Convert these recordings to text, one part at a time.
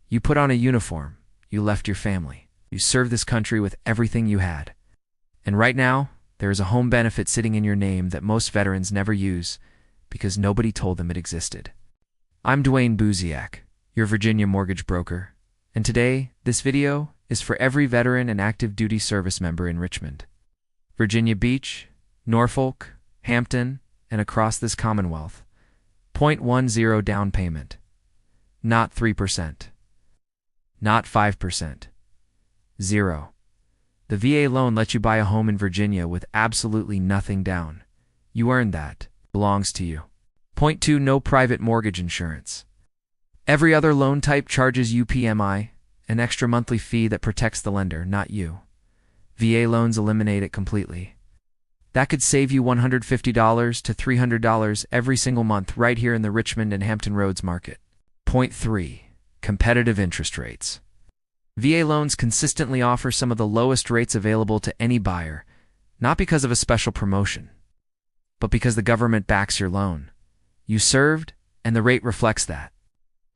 You put on a uniform. You left your family. You served this country with everything you had. And right now, there is a home benefit sitting in your name that most veterans never use because nobody told them it existed. I'm Duane Buziak, your Virginia mortgage broker, and today, this video is for every veteran and active duty service member in Richmond, Virginia Beach, Norfolk, Hampton, and across this Commonwealth. 0.10 down payment. Not 3%. Not 5%. 0. The VA loan lets you buy a home in Virginia with absolutely nothing down. You earned that. Belongs to you. 0.2 no private mortgage insurance. Every other loan type charges you PMI, an extra monthly fee that protects the lender, not you. VA loans eliminate it completely. That could save you $150 to $300 every single month right here in the Richmond and Hampton Roads market. 0.3 competitive interest rates. VA loans consistently offer some of the lowest rates available to any buyer, not because of a special promotion, but because the government backs your loan. You served, and the rate reflects that.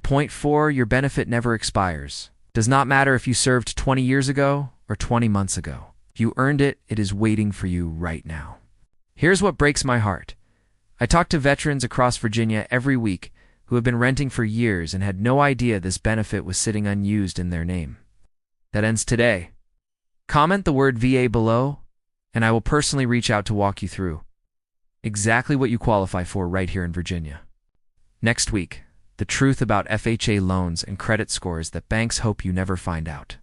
0.4 your benefit never expires. Does not matter if you served 20 years ago or 20 months ago. If you earned it, it is waiting for you right now. Here's what breaks my heart. I talk to veterans across Virginia every week who have been renting for years and had no idea this benefit was sitting unused in their name. That ends today. Comment the word VA below, and I will personally reach out to walk you through exactly what you qualify for right here in Virginia. Next week, the truth about FHA loans and credit scores that banks hope you never find out.